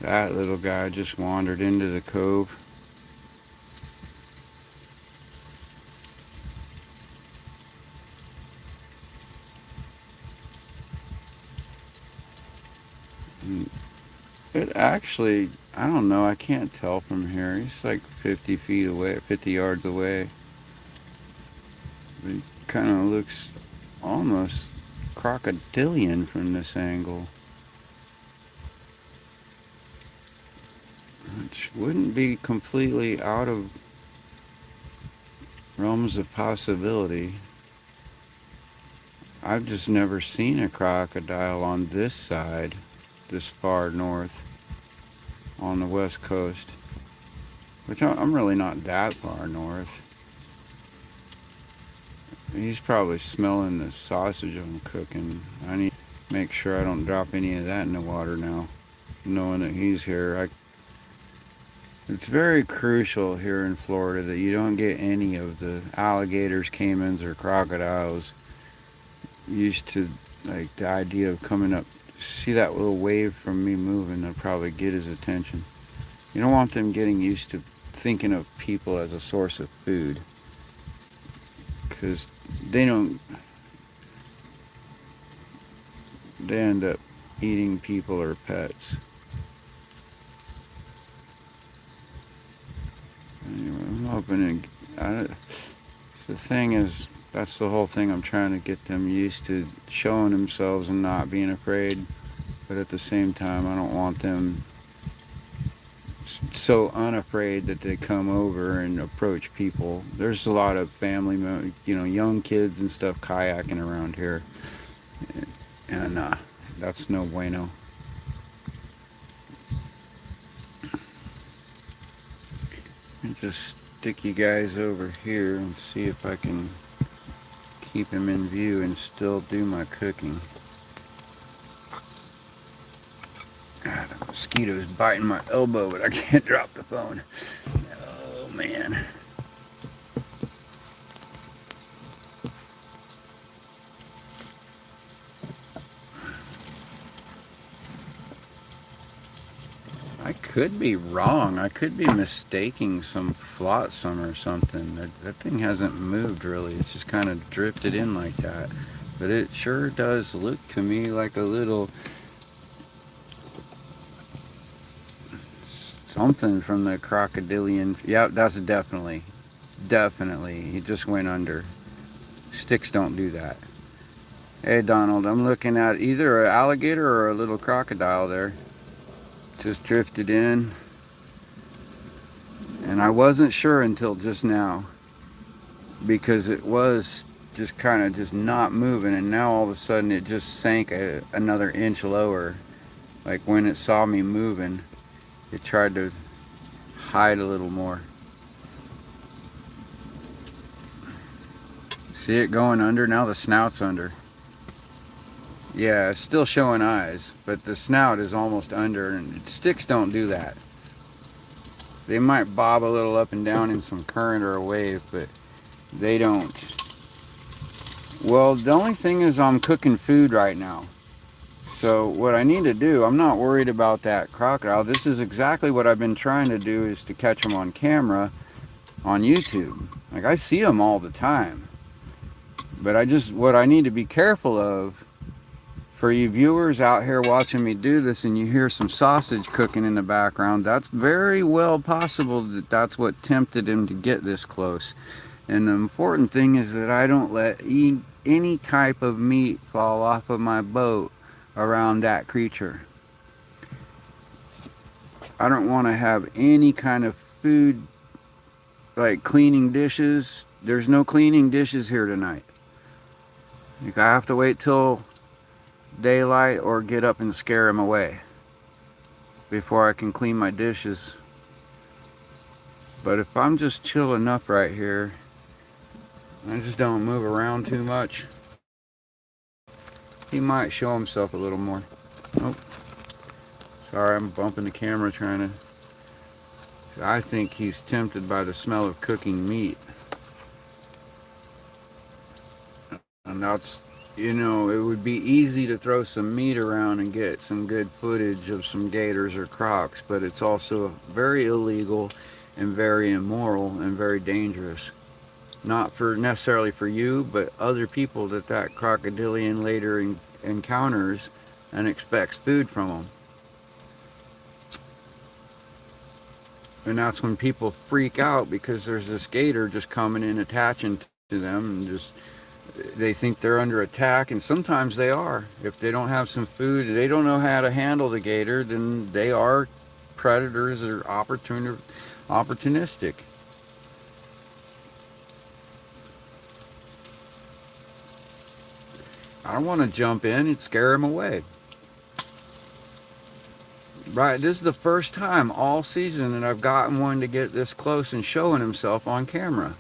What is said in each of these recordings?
That little guy just wandered into the cove. It actually, I don't know, I can't tell from here. He's like 50 feet away, 50 yards away. He kind of looks almost crocodilian from this angle, which wouldn't be completely out of realms of possibility. I've just never seen a crocodile on this side, this far north, on the west coast, which I'm really not that far north. He's probably smelling the sausage I'm cooking. I need to make sure I don't drop any of that in the water now, knowing that he's here. It's very crucial here in Florida that you don't get any of the alligators, caimans, or crocodiles used to, like, the idea of coming up. See that little wave from me moving, they'll probably get his attention. You don't want them getting used to thinking of people as a source of food, because they don't, they end up eating people or pets. Anyway, I'm hoping the thing is, that's the whole thing. I'm trying to get them used to showing themselves and not being afraid, but at the same time I don't want them so unafraid that they come over and approach people. There's a lot of family, young kids and stuff kayaking around here, and that's no bueno. Just stick you guys over here and see if I can keep him in view and still do my cooking. God, the mosquito's biting my elbow, but I can't drop the phone. Oh man. I could be wrong. I could be mistaking some flotsam or something. That thing hasn't moved really. It's just kind of drifted in like that. But it sure does look to me like a little something from the crocodilian. Yep, that's definitely. He just went under. Sticks don't do that. Hey Donald, I'm looking at either an alligator or a little crocodile there. Just drifted in, and I wasn't sure until just now, because it was just kind of just not moving, and now all of a sudden it just sank another inch lower. Like when it saw me moving, it tried to hide a little more. See it going under? Now the snout's under. Yeah, it's still showing eyes, but the snout is almost under, and sticks don't do that. They might bob a little up and down in some current or a wave, but they don't. Well, the only thing is I'm cooking food right now. So what I need to do, I'm not worried about that crocodile. This is exactly what I've been trying to do, is to catch them on camera on YouTube. Like, I see them all the time. But what I need to be careful of, for you viewers out here watching me do this and you hear some sausage cooking in the background, that's very well possible that that's what tempted him to get this close. And the important thing is that I don't let any type of meat fall off of my boat around that creature. I don't want to have any kind of food, like cleaning dishes. There's no cleaning dishes here tonight. Like, I have to wait till daylight or get up and scare him away before I can clean my dishes. But if I'm just chill enough right here, I just don't move around too much, he might show himself a little more. Oh, sorry, I'm bumping the camera trying to. I think he's tempted by the smell of cooking meat. And that's you know, it would be easy to throw some meat around and get some good footage of some gators or crocs, but it's also very illegal and very immoral and very dangerous. Not for necessarily for you, but other people that crocodilian later encounters and expects food from them. And that's when people freak out because there's this gator just coming in, attaching to them, and just they think they're under attack, and sometimes they are. If they don't have some food, they don't know how to handle the gator, then they are predators or opportunistic. I don't want to jump in and scare him away. Right, this is the first time all season that I've gotten one to get this close and showing himself on camera.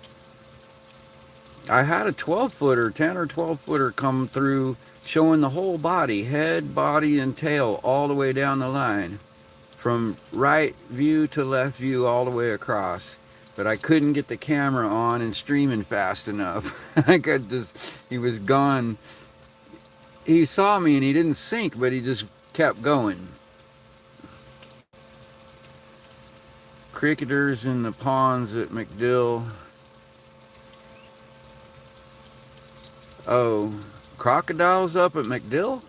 I had a 12-footer, 10 or 12-footer come through showing the whole body, head, body, and tail all the way down the line. From right view to left view all the way across. But I couldn't get the camera on and streaming fast enough. I could just, he was gone. He saw me and he didn't sink, but he just kept going. Cricketers in the ponds at McDill. Oh, crocodiles up at McDill?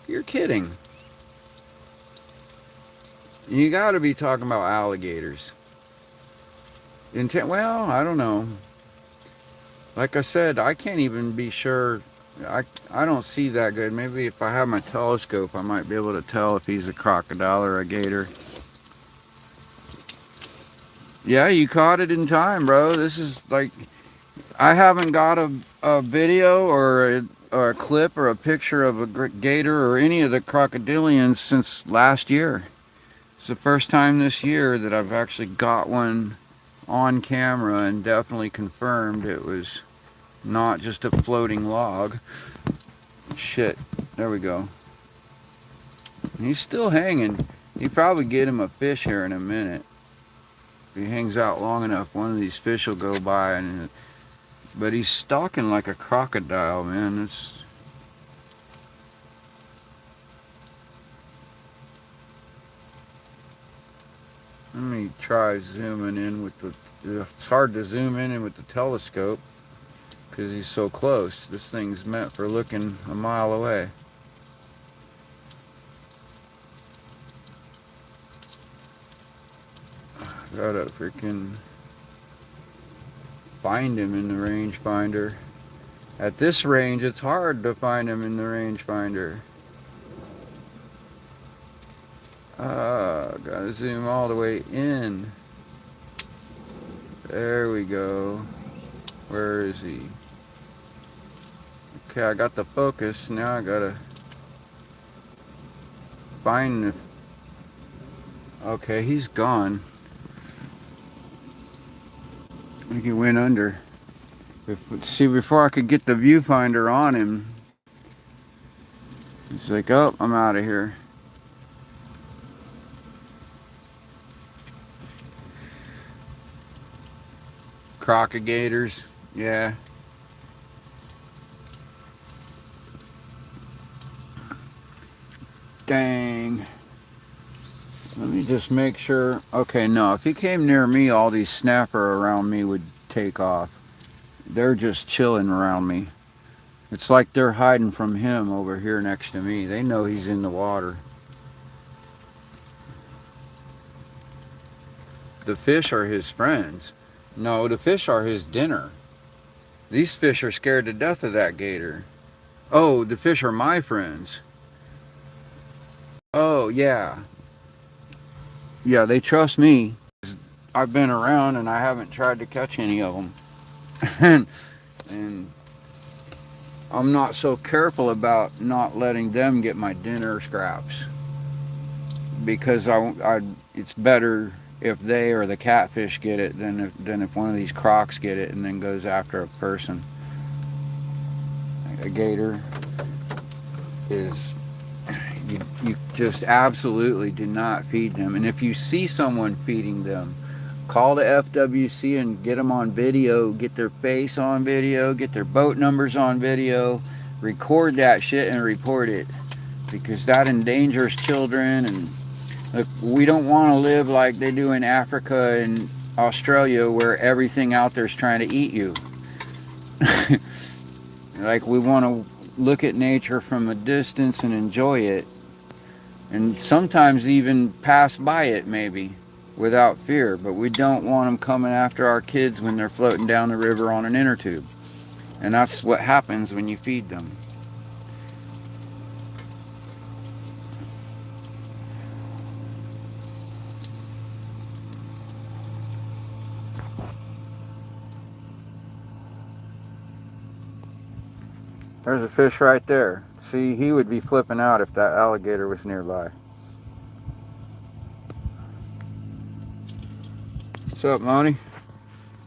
You're kidding. You got to be talking about alligators. Well, I don't know. Like I said, I can't even be sure. I don't see that good. Maybe if I have my telescope, I might be able to tell if he's a crocodile or a gator. Yeah, you caught it in time, bro. This is like, I haven't got a video or a clip or a picture of a gator or any of the crocodilians since last year. It's the first time this year that I've actually got one on camera and definitely confirmed it was not just a floating log. Shit, there we go. He's still hanging. You probably get him a fish here in a minute. If he hangs out long enough, one of these fish will go by. But he's stalking like a crocodile, man. It's let me try zooming in with the. It's hard to zoom in with the telescope because he's so close. This thing's meant for looking a mile away. Gotta freaking find him in the rangefinder. At this range, it's hard to find him in the rangefinder. Gotta zoom all the way in. There we go. Where is he? Okay, I got the focus. Now I gotta find the... Okay, he's gone. I think he went under. See, before I could get the viewfinder on him, he's like, oh, I'm out of here. Crocodilators, yeah. Dang. Let me just make sure. Okay, no, if he came near me, all these snapper around me would take off. They're just chilling around me. It's like they're hiding from him over here next to me. They know he's in the water. The fish are his friends. No, the fish are his dinner. These fish are scared to death of that gator. Oh, the fish are my friends. Oh, yeah. Yeah, they trust me. I've been around and I haven't tried to catch any of them. and I'm not so careful about not letting them get my dinner scraps. Because it's better if they or the catfish get it than if one of these crocs get it and then goes after a person. A gator is... You just absolutely do not feed them. And if you see someone feeding them, call the FWC and get them on video, get their face on video, get their boat numbers on video, record that shit and report it, because that endangers children. And look, we don't want to live like they do in Africa and Australia, where everything out there is trying to eat you. Like, we want to look at nature from a distance and enjoy it, and sometimes even pass by it maybe without fear. But we don't want them coming after our kids when they're floating down the river on an inner tube. And that's what happens when you feed them. There's a fish right there. See, he would be flipping out if that alligator was nearby. What's up, Moni?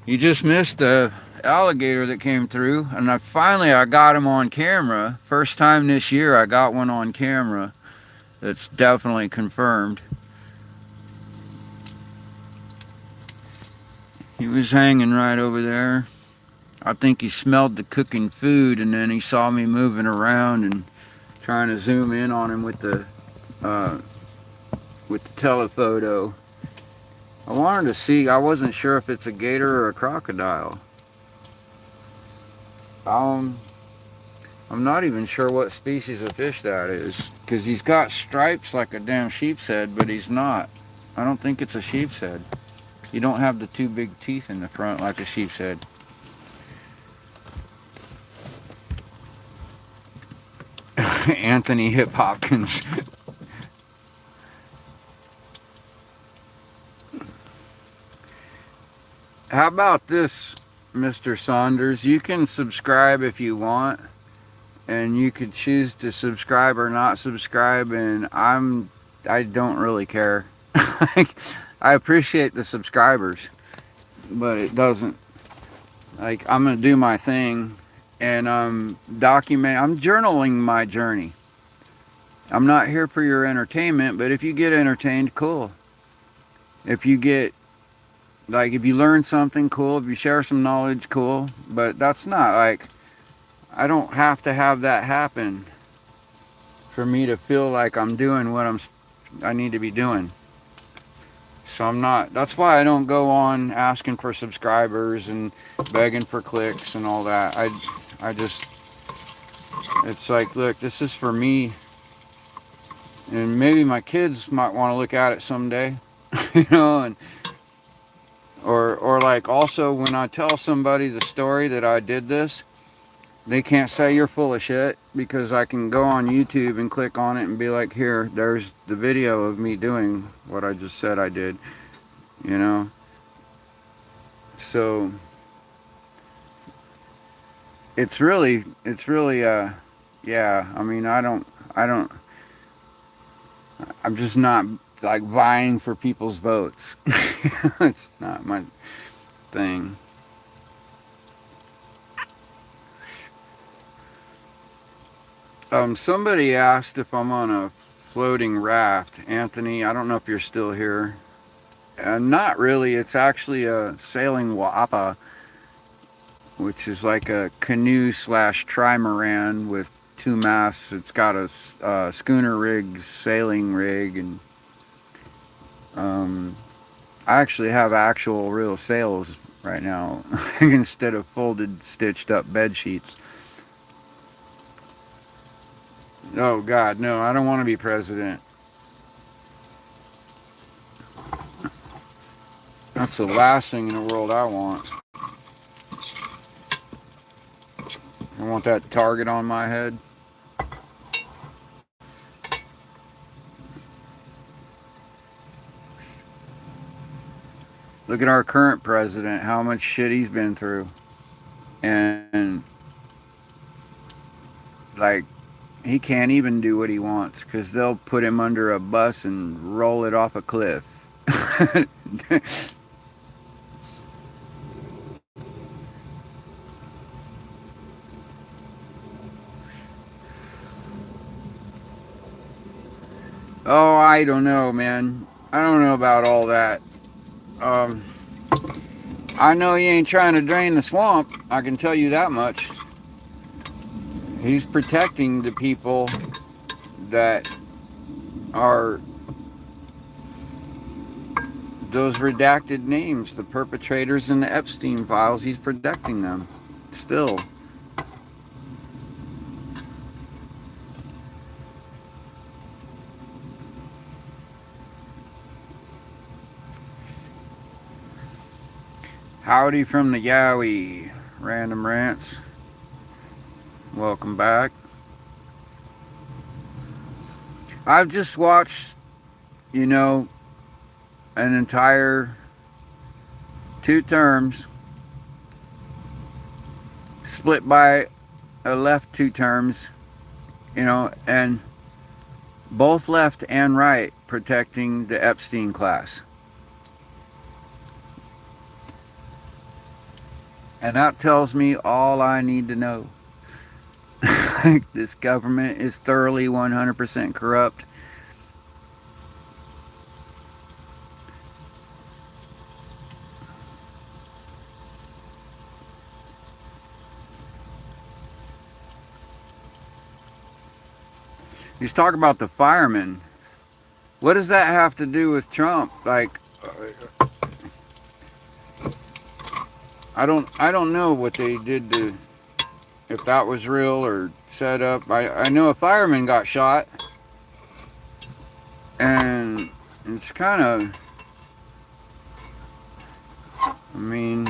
You just missed the alligator that came through, and I finally got him on camera. First time this year I got one on camera that's definitely confirmed. He was hanging right over there. I think he smelled the cooking food, and then he saw me moving around and trying to zoom in on him with the telephoto. I wanted to see, I wasn't sure if it's a gator or a crocodile. I'm not even sure what species of fish that is, because he's got stripes like a damn sheep's head, but he's not. I don't think it's a sheep's head. You don't have the two big teeth in the front like a sheep's head. Anthony Hip Hopkins. How about this, Mr. Saunders? You can subscribe if you want, and you could choose to subscribe or not subscribe, and I don't really care. I appreciate the subscribers, but it doesn't, like, I'm gonna do my thing, and I'm journaling my journey. I'm not here for your entertainment, but if you get entertained, cool. If you get, like, if you learn something, cool. If you share some knowledge, cool. But that's not, like, I don't have to have that happen for me to feel like I'm doing what I need to be doing. So I'm not, that's why I don't go on asking for subscribers and begging for clicks and all that. I just, it's like, look, this is for me, and maybe my kids might want to look at it someday, you know, and or like, also when I tell somebody the story that I did this, they can't say you're full of shit, because I can go on YouTube and click on it and be like, here, there's the video of me doing what I just said I did, you know. So it's really yeah, I mean, I'm just not, like, vying for people's votes. It's not my thing. Somebody asked if I'm on a floating raft. Anthony, I don't know if you're still here. Not really. It's actually a sailing wappa, which is like a canoe slash trimaran with two masts. It's got a schooner rig, sailing rig, and I actually have actual real sails right now instead of folded, stitched up bed sheets. Oh God, no, I don't want to be president. That's the last thing in the world I want. I want that target on my head. Look at our current president, how much shit he's been through. And like, he can't even do what he wants, because they'll put him under a bus and roll it off a cliff. Oh, I don't know, man. I don't know about all that. I know he ain't trying to drain the swamp. I can tell you that much. He's protecting the people that are those redacted names, the perpetrators in the Epstein files. He's protecting them still. Howdy from the Yowie. Random Rants. Welcome back. I've just watched, an entire 2 terms split by a left 2 terms, and both left and right protecting the Epstein class. And that tells me all I need to know. This government is thoroughly 100% corrupt. He's talking about the firemen. What does that have to do with Trump? Like, I don't know what they did to, if that was real or set up. I know a fireman got shot, and it's kind of,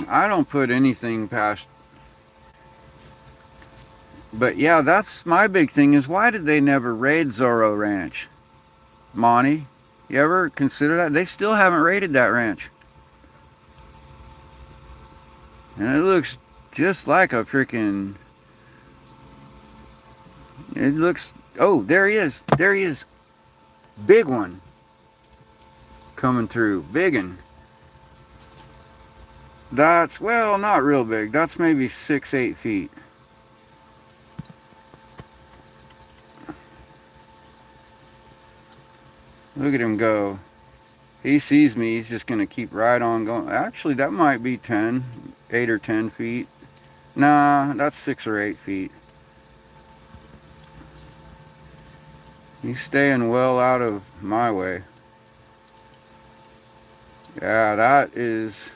I don't put anything past. But yeah, that's my big thing is, why did they never raid Zorro Ranch? Monty, you ever consider that? They still haven't raided that ranch. And it looks just like a freaking... It looks... Oh, there he is. There he is. Big one. Coming through. Biggin. That's, well, not real big. That's maybe 6-8 feet. Look at him go. He sees me. He's just going to keep right on going. Actually, that might be 8 or 10 feet. Nah, that's 6 or 8 feet. He's staying well out of my way. Yeah, that is...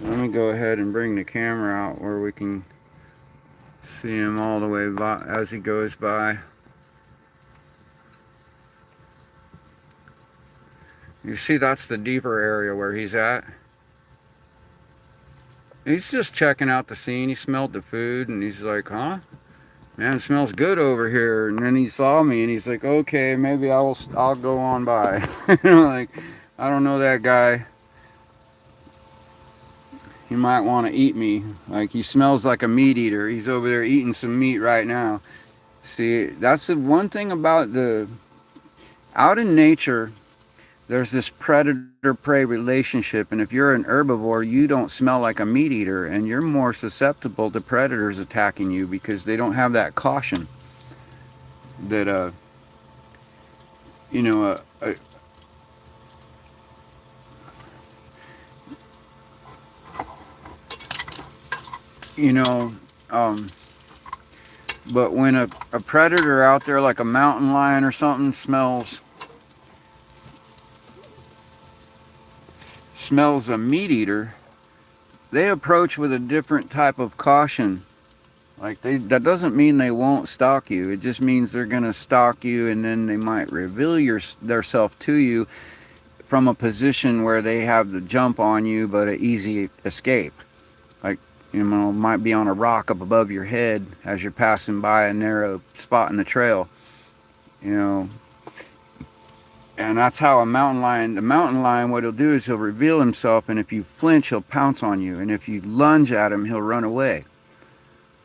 Let me go ahead and bring the camera out where we can see him all the way by as he goes by. You see, that's the deeper area where he's at. He's just checking out the scene. He smelled the food and he's like, huh? Man, it smells good over here. And then he saw me and he's like, okay, maybe I'll go on by. Like, I don't know that guy. He might want to eat me. Like, he smells like a meat eater. He's over there eating some meat right now. See, that's the one thing about out in nature, there's this predator-prey relationship, and if you're an herbivore, you don't smell like a meat eater, and you're more susceptible to predators attacking you because they don't have that caution that but when a predator out there, like a mountain lion or something, smells a meat eater, they approach with a different type of caution. Like, that doesn't mean they won't stalk you. It just means they're going to stalk you, and then they might reveal theirself to you from a position where they have the jump on you but an easy escape. Like, might be on a rock up above your head as you're passing by a narrow spot in the trail. And that's how the mountain lion, what he'll do is he'll reveal himself, and if you flinch, he'll pounce on you. And if you lunge at him, he'll run away.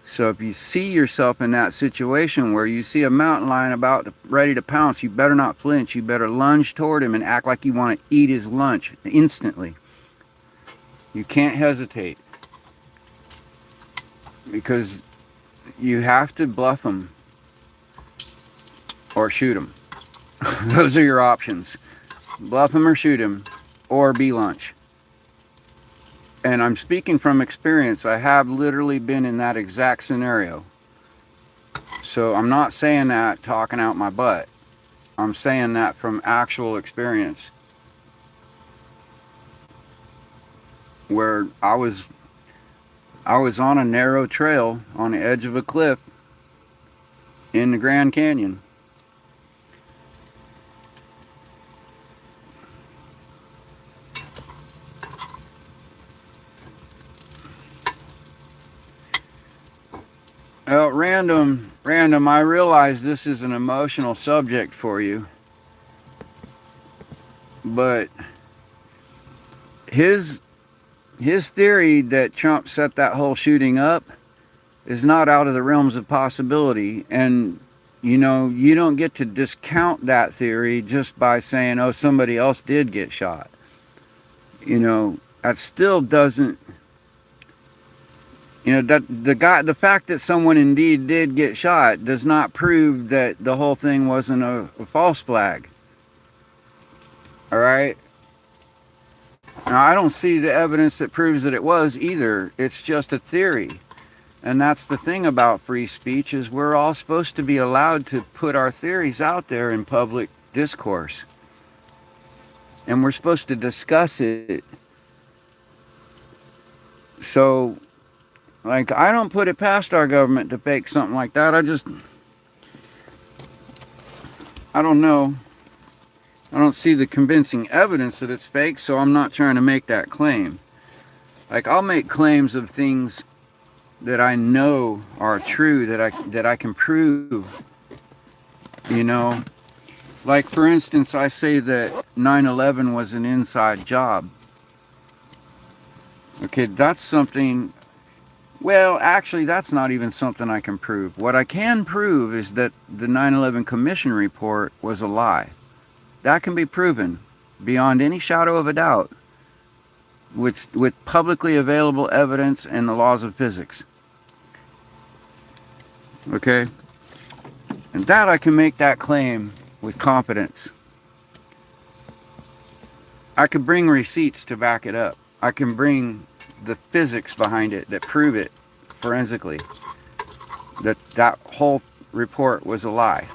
So if you see yourself in that situation where you see a mountain lion ready to pounce, you better not flinch. You better lunge toward him and act like you want to eat his lunch instantly. You can't hesitate, because you have to bluff him or shoot him. Those are your options. Bluff him or shoot him, or be lunch. And I'm speaking from experience. I have literally been in that exact scenario. So I'm not saying that talking out my butt. I'm saying that from actual experience, where I was on a narrow trail on the edge of a cliff in the Grand Canyon. Random, I realize this is an emotional subject for you, but his theory that Trump set that whole shooting up is not out of the realms of possibility. And, you know, you don't get to discount that theory just by saying, oh, somebody else did get shot. You know, that still doesn't, you know, that the fact that someone indeed did get shot does not prove that the whole thing wasn't a false flag. All right. Now, I don't see the evidence that proves that it was either. It's just a theory. And that's the thing about free speech, is we're all supposed to be allowed to put our theories out there in public discourse. And we're supposed to discuss it. So, like, I don't put it past our government to fake something like that. I don't know. I don't see the convincing evidence that it's fake, so I'm not trying to make that claim. Like, I'll make claims of things that I know are true, that I can prove. You know, like, for instance, I say that 9/11 was an inside job. Okay, that's something. Well, actually, that's not even something I can prove. What I can prove is that the 9/11 Commission report was a lie. That can be proven beyond any shadow of a doubt with publicly available evidence and the laws of physics. Okay? And that I can make that claim with confidence. I can bring receipts to back it up. I can bring the physics behind it that prove it forensically, that that whole report was a lie.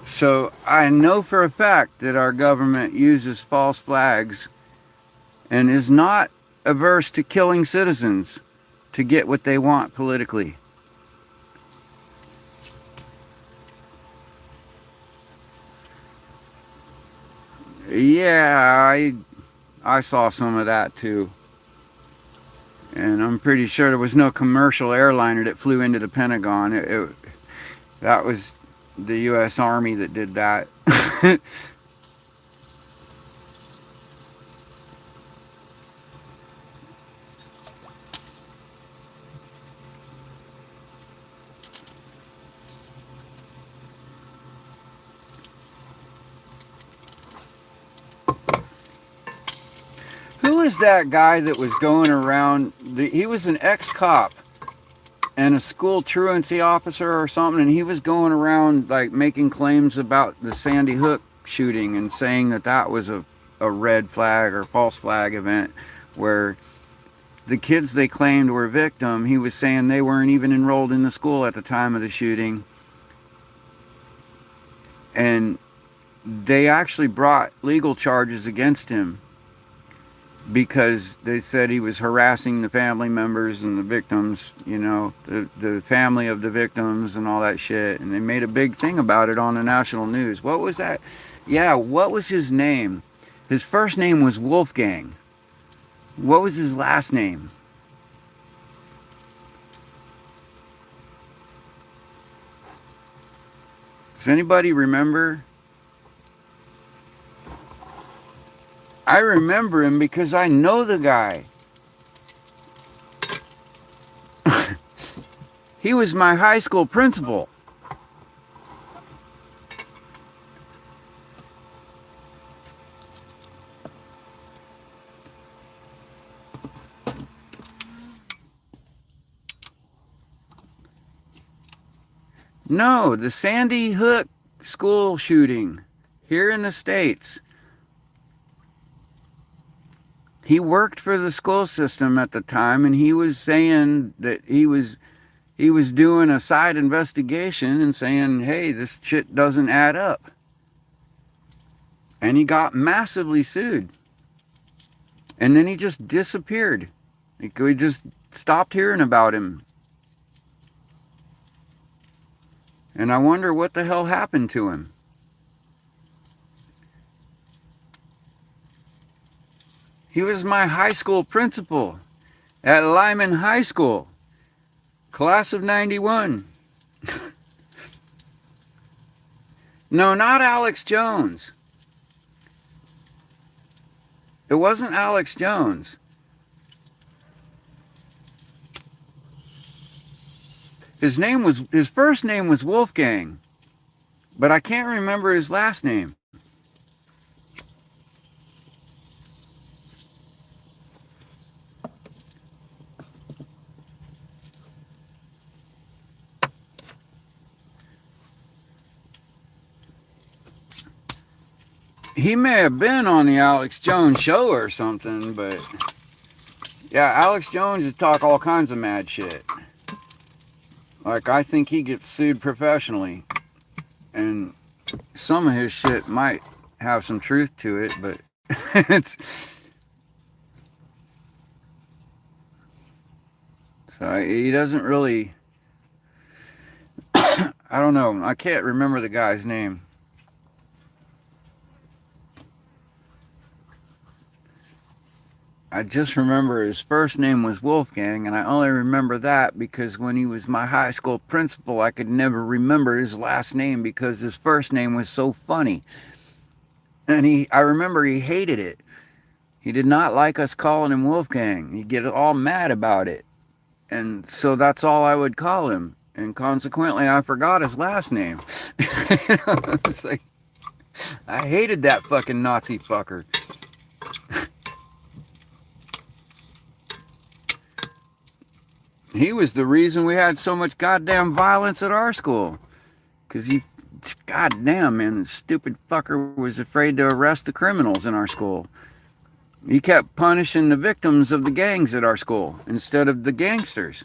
So I know for a fact that our government uses false flags and is not averse to killing citizens to get what they want politically. Yeah, I saw some of that too. And I'm pretty sure there was no commercial airliner that flew into the Pentagon. That was the U.S. Army that did that. Who is that guy that was going around? He was an ex-cop and a school truancy officer or something, and he was going around like making claims about the Sandy Hook shooting and saying that that was a red flag or false flag event, where the kids they claimed were victim, he was saying they weren't even enrolled in the school at the time of the shooting, and they actually brought legal charges against him because they said he was harassing the family members and the victims, you know, the family of the victims and all that shit. And they made a big thing about it on the national news. What was that? Yeah, what was his name? His first name was Wolfgang. What was his last name? Does anybody remember? I remember him because I know the guy. He was my high school principal. No, the Sandy Hook school shooting here in the States. He worked for the school system at the time, and he was saying that he was doing a side investigation and saying, hey, this shit doesn't add up. And he got massively sued. And then he just disappeared. We just stopped hearing about him. And I wonder what the hell happened to him. He was my high school principal at Lyman High School, class of 91. No, not Alex Jones. It wasn't Alex Jones. His first name was Wolfgang, but I can't remember his last name. He may have been on the Alex Jones show or something, but yeah, Alex Jones would talk all kinds of mad shit. Like, I think he gets sued professionally, and some of his shit might have some truth to it, but so he doesn't really, I don't know, I can't remember the guy's name. I just remember his first name was Wolfgang, and I only remember that because when he was my high school principal, I could never remember his last name because his first name was so funny. And I remember he hated it. He did not like us calling him Wolfgang. He'd get all mad about it. And so that's all I would call him. And consequently, I forgot his last name. It's like, I hated that fucking Nazi fucker. He was the reason we had so much goddamn violence at our school. Because goddamn, man, the stupid fucker was afraid to arrest the criminals in our school. He kept punishing the victims of the gangs at our school instead of the gangsters.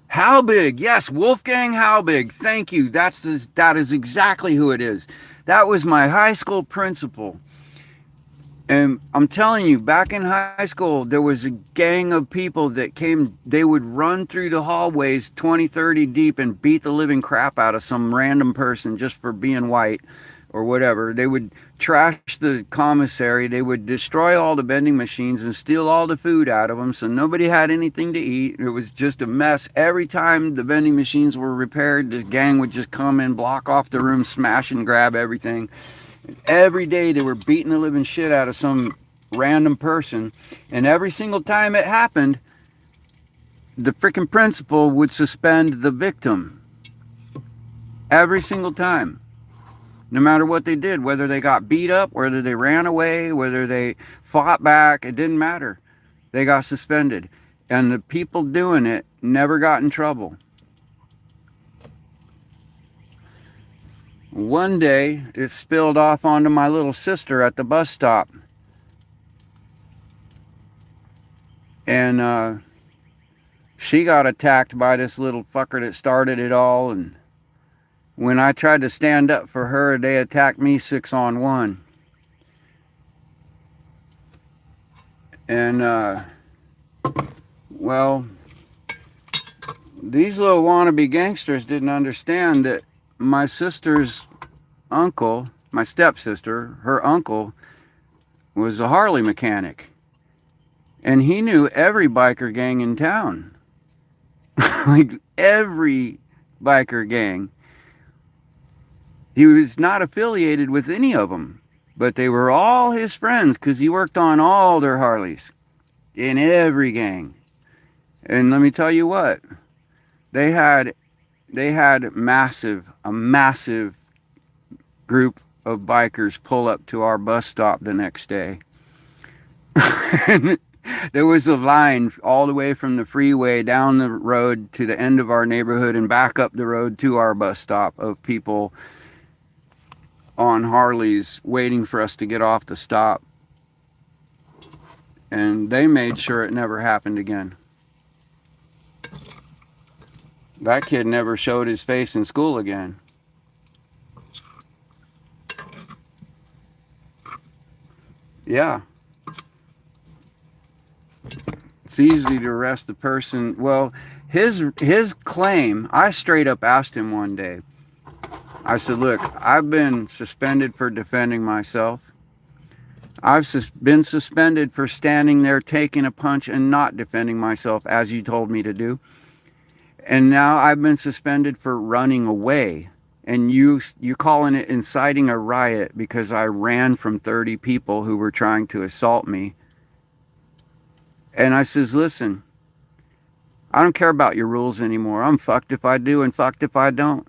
Halbig, yes, Wolfgang Halbig. Thank you. That is exactly who it is. That was my high school principal. And I'm telling you, back in high school, there was a gang of people that came, they would run through the hallways 20, 30 deep and beat the living crap out of some random person just for being white or whatever. They would trash the commissary. They would destroy all the vending machines and steal all the food out of them, so nobody had anything to eat. It was just a mess. Every time the vending machines were repaired, this gang would just come in, block off the room, smash and grab everything. Every day they were beating the living shit out of some random person, and every single time it happened, the freaking principal would suspend the victim. Every single time. No matter what they did, whether they got beat up, whether they ran away, whether they fought back, it didn't matter. They got suspended. And the people doing it never got in trouble. One day, it spilled off onto my little sister at the bus stop. And she got attacked by this little fucker that started it all, and when I tried to stand up for her, they attacked me 6-on-1. And, well, these little wannabe gangsters didn't understand that my sister's uncle, my stepsister, her uncle, was a Harley mechanic. And he knew every biker gang in town. Like, every biker gang. He was not affiliated with any of them, but they were all his friends because he worked on all their Harleys in every gang. And let me tell you what, they had a massive group of bikers pull up to our bus stop the next day. And There was a line all the way from the freeway down the road to the end of our neighborhood and back up the road to our bus stop of people on Harleys waiting for us to get off the stop. And they made sure it never happened again. That kid never showed his face in school again. Yeah. It's easy to arrest the person. Well, his claim, I straight up asked him one day. I said, look, I've been suspended for defending myself. I've been suspended for standing there taking a punch and not defending myself as you told me to do. And now I've been suspended for running away. And you calling it inciting a riot because I ran from 30 people who were trying to assault me. And I says, listen, I don't care about your rules anymore. I'm fucked if I do and fucked if I don't.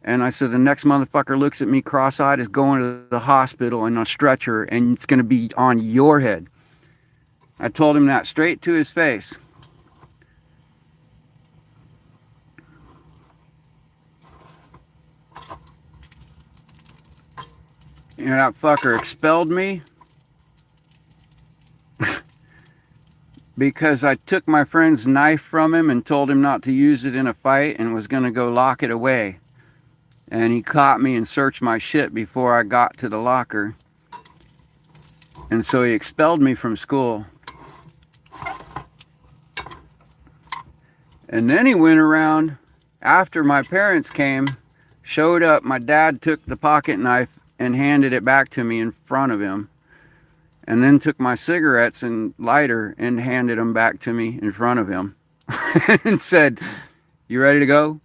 And I said, the next motherfucker looks at me cross-eyed is going to the hospital in a stretcher, and it's going to be on your head. I told him that straight to his face. And that fucker expelled me because I took my friend's knife from him and told him not to use it in a fight and was going to go lock it away. And he caught me and searched my shit before I got to the locker. And so he expelled me from school. And then he went around after my parents came, showed up. My dad took the pocket knife and handed it back to me in front of him. And then took my cigarettes and lighter and handed them back to me in front of him. And said, you ready to go?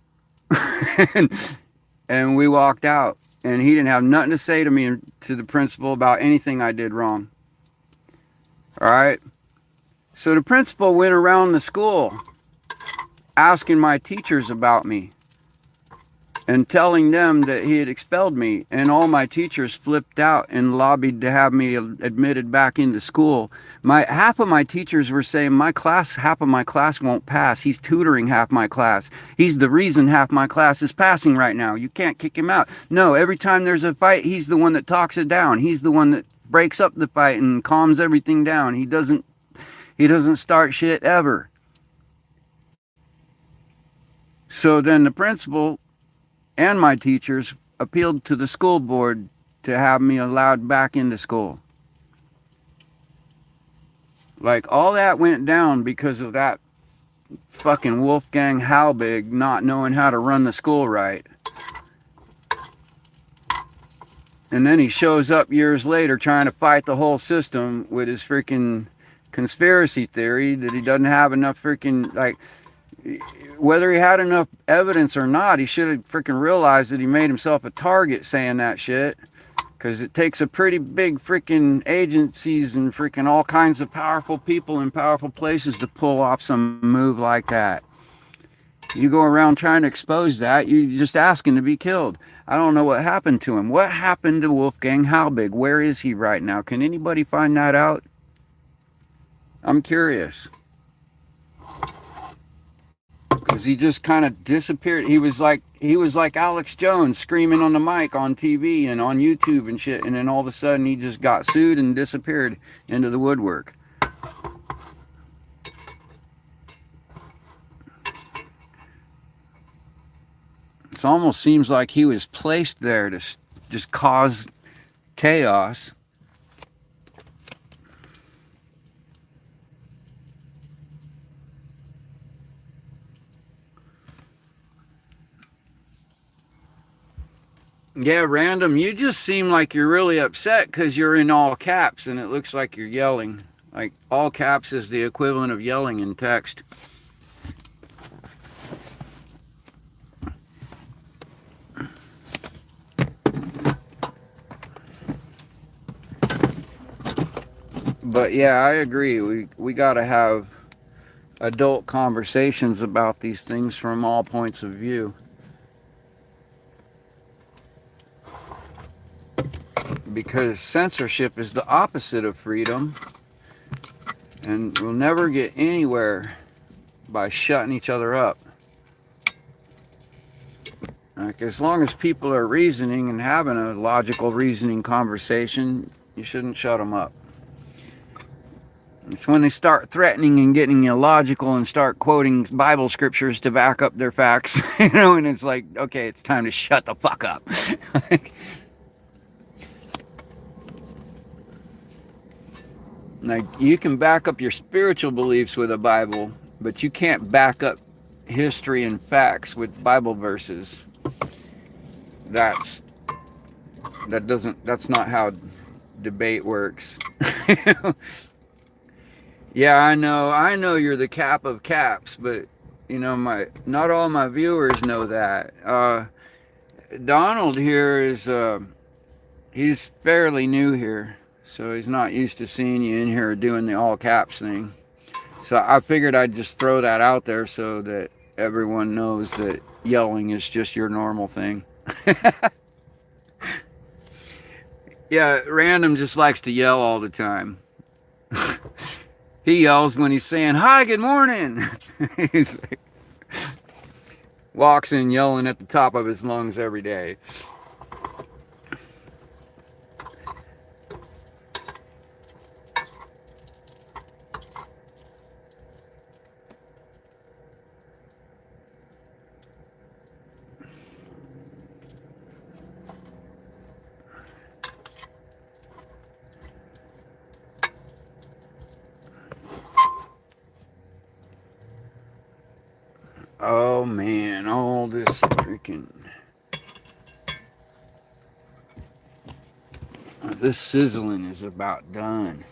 And we walked out, and he didn't have nothing to say to me, to the principal, about anything I did wrong. All right? So the principal went around the school asking my teachers about me and telling them that he had expelled me. And all my teachers flipped out and lobbied to have me admitted back into school. Half of my teachers were saying, half of my class won't pass. He's tutoring half my class. He's the reason half my class is passing right now. You can't kick him out. No, every time there's a fight, he's the one that talks it down. He's the one that breaks up the fight and calms everything down. He doesn't start shit ever. So then the principal and my teachers appealed to the school board to have me allowed back into school. Like, all that went down because of that fucking Wolfgang Halbig not knowing how to run the school right. And then he shows up years later trying to fight the whole system with his freaking conspiracy theory that he doesn't have enough freaking, like, whether he had enough evidence or not, he should have freaking realized that he made himself a target saying that shit. Because it takes a pretty big freaking agencies and freaking all kinds of powerful people in powerful places to pull off some move like that. You go around trying to expose that, you're just asking to be killed. I don't know what happened to him. What happened to Wolfgang Halbig? Where is he right now? Can anybody find that out? I'm curious. Because he just kind of disappeared. He was like Alex Jones screaming on the mic on TV and on YouTube and shit. And then all of a sudden he just got sued and disappeared into the woodwork. It almost seems like he was placed there to just cause chaos. Yeah, Random, you just seem like you're really upset because you're in all caps and it looks like you're yelling. Like, all caps is the equivalent of yelling in text. But yeah, I agree. We got to have adult conversations about these things from all points of view. Because censorship is the opposite of freedom. And we'll never get anywhere by shutting each other up. Like, as long as people are reasoning and having a logical reasoning conversation, you shouldn't shut them up. It's when they start threatening and getting illogical and start quoting Bible scriptures to back up their facts, and it's like, okay, it's time to shut the fuck up. Like, you can back up your spiritual beliefs with a Bible, but you can't back up history and facts with Bible verses. That's not how debate works. Yeah, I know you're the cap of caps, but not all my viewers know that. Donald here is he's fairly new here, so he's not used to seeing you in here doing the all caps thing. So I figured I'd just throw that out there so that everyone knows that yelling is just your normal thing. Yeah, Random just likes to yell all the time. He yells when he's saying, "Hi, good morning." He's like, walks in yelling at the top of his lungs every day. Oh man, all this freaking... This sizzling is about done.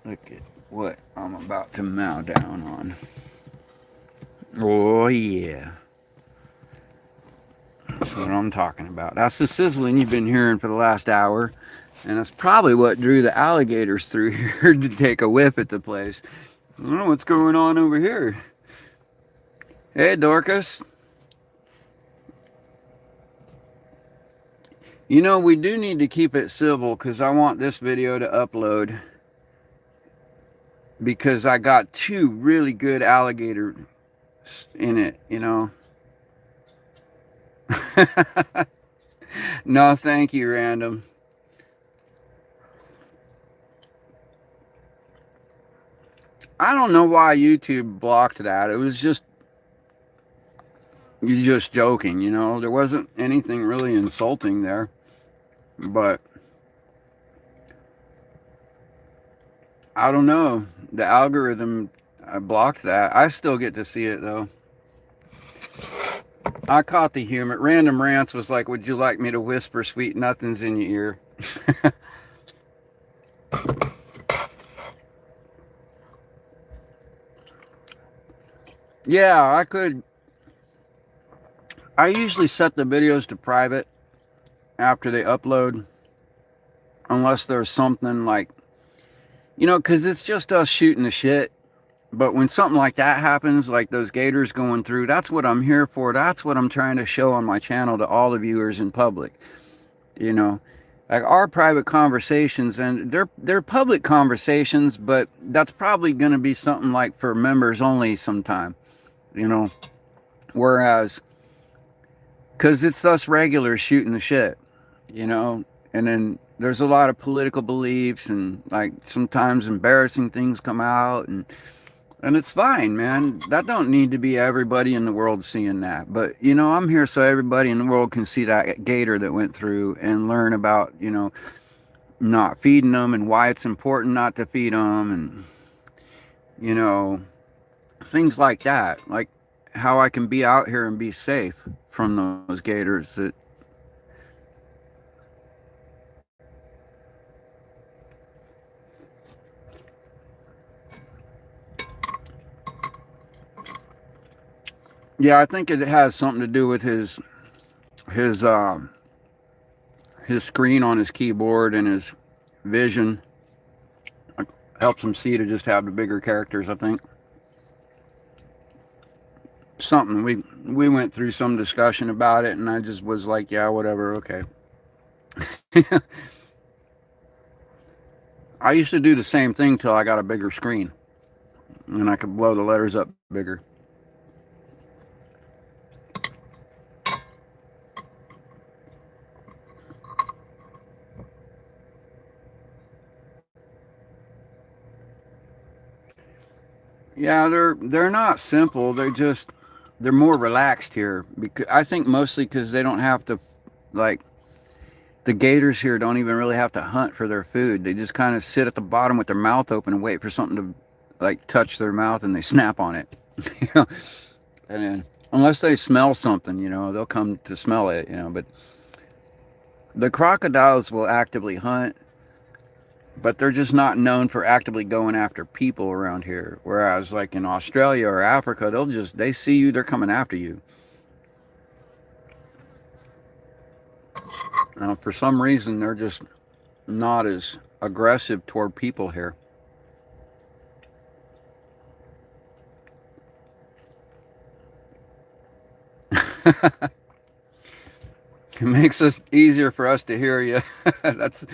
Look at what I'm about to mow down on. Oh yeah. That's what I'm talking about. That's the sizzling you've been hearing for the last hour. And that's probably what drew the alligators through here to take a whiff at the place. I don't know what's going on over here. Hey, Dorcas. We do need to keep it civil because I want this video to upload. Because I got 2 really good alligators in it, No, thank you, Random. I don't know why YouTube blocked that. It was just... You're just joking, There wasn't anything really insulting there. But I don't know. The algorithm blocked that. I still get to see it, though. I caught the humor. Random Rants was like, "Would you like me to whisper sweet nothings in your ear?" Yeah, I could. I usually set the videos to private after they upload, unless there's something like, because it's just us shooting the shit. But when something like that happens, like those gators going through, that's what I'm here for. That's what I'm trying to show on my channel to all the viewers in public. Like our private conversations, and they're public conversations, but that's probably going to be something like for members only sometime, whereas, because it's us regulars shooting the shit, and then there's a lot of political beliefs, and like sometimes embarrassing things come out, and it's fine, man. That don't need to be everybody in the world seeing that. But, I'm here so everybody in the world can see that gator that went through and learn about, not feeding them and why it's important not to feed them, and, things like that. Like how I can be out here and be safe from those gators that... Yeah, I think it has something to do with his screen on his keyboard and his vision. It helps him see to just have the bigger characters, I think. Something. We went through some discussion about it, and I just was like, yeah, whatever, okay. I used to do the same thing till I got a bigger screen and I could blow the letters up bigger. Yeah, they're not simple. They're more relaxed here because I think mostly because they don't have to, like, the gators here don't even really have to hunt for their food. They just kind of sit at the bottom with their mouth open and wait for something to like touch their mouth and they snap on it. You know, and then unless they smell something, they'll come to smell it. But the crocodiles will actively hunt, but they're just not known for actively going after people around here. Whereas like in Australia or Africa, they see you, they're coming after you. For some reason, they're just not as aggressive toward people here. It makes us easier for us to hear you. That's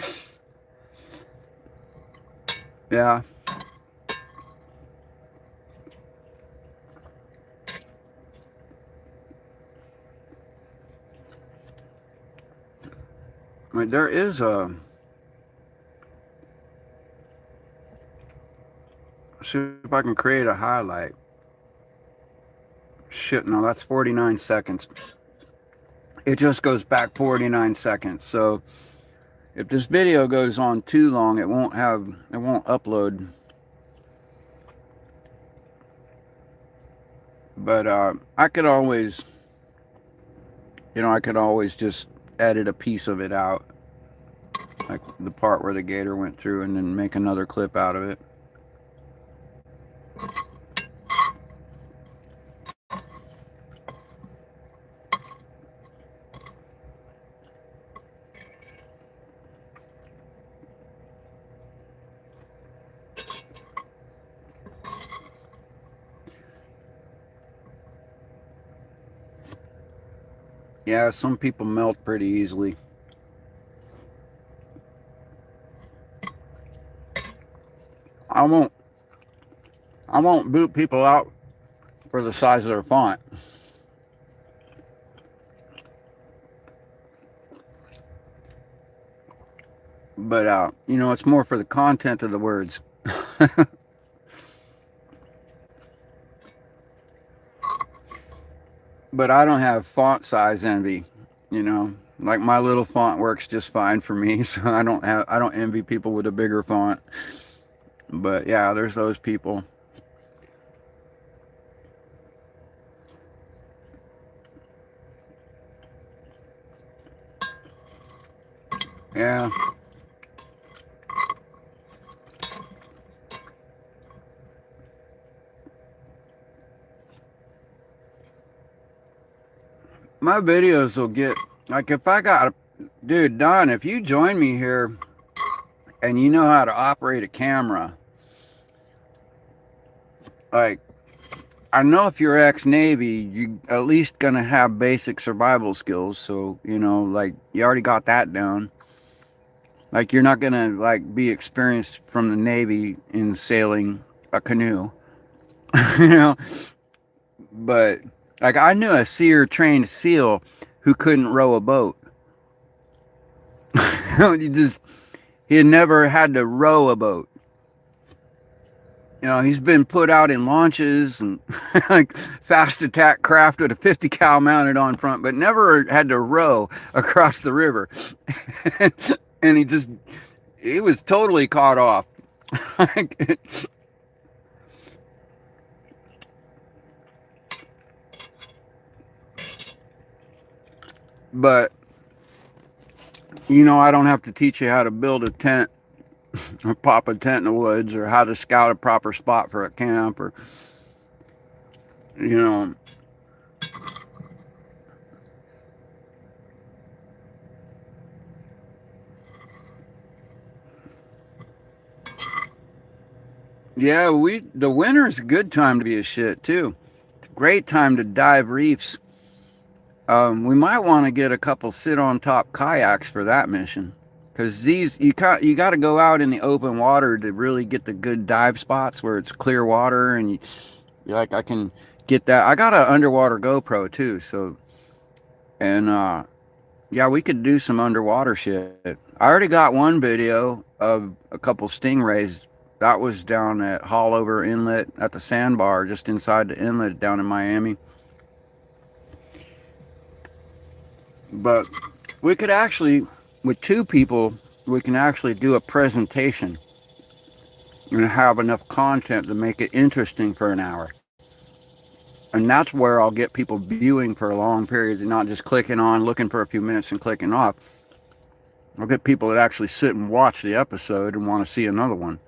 yeah. I mean, there is a. See if I can create a highlight. Shit, no, that's 49 seconds. It just goes back 49 seconds. So if this video goes on too long, it won't upload. But I could always just edit a piece of it out, like the part where the gator went through, and then make another clip out of it. Yeah, some people melt pretty easily. I won't boot people out for the size of their font. But it's more for the content of the words. But I don't have font size envy, Like my little font works just fine for me, so I don't envy people with a bigger font. But yeah, there's those people. Yeah. My videos will get, like, if I got, dude, Don, if you join me here and you know how to operate a camera, like, I know if you're ex-Navy, you at least gonna have basic survival skills. So, like, you already got that down. Like, you're not gonna, like, be experienced from the Navy in sailing a canoe, you know? But, like, I knew a trained SEAL who couldn't row a boat. He had never had to row a boat. He's been put out in launches and like fast attack craft with a 50 cal mounted on front, but never had to row across the river. And he was totally caught off. But, I don't have to teach you how to build a tent or pop a tent in the woods, or how to scout a proper spot for a camp, or yeah, the winter's a good time to be a shit too. Great time to dive reefs. We might want to get a couple sit on top kayaks for that mission. Because these, you got to go out in the open water to really get the good dive spots where it's clear water, and like, I can get that. I got an underwater GoPro too, so, and yeah, we could do some underwater shit. I already got one video of a couple stingrays. That was down at Haulover Inlet at the sandbar, just inside the inlet down in Miami. But we could actually, with two people, we can actually do a presentation and have enough content to make it interesting for an hour. And that's where I'll get people viewing for a long period and not just clicking on, looking for a few minutes and clicking off. I'll get people that actually sit and watch the episode and want to see another one.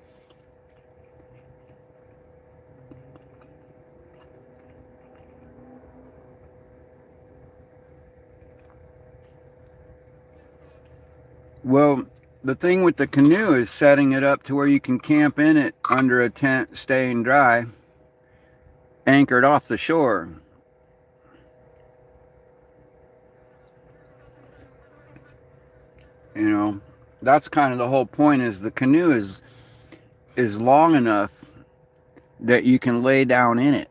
Well, the thing with the canoe is setting it up to where you can camp in it under a tent, staying dry, anchored off the shore. You know, that's kind of the whole point, is the canoe is long enough that you can lay down in it,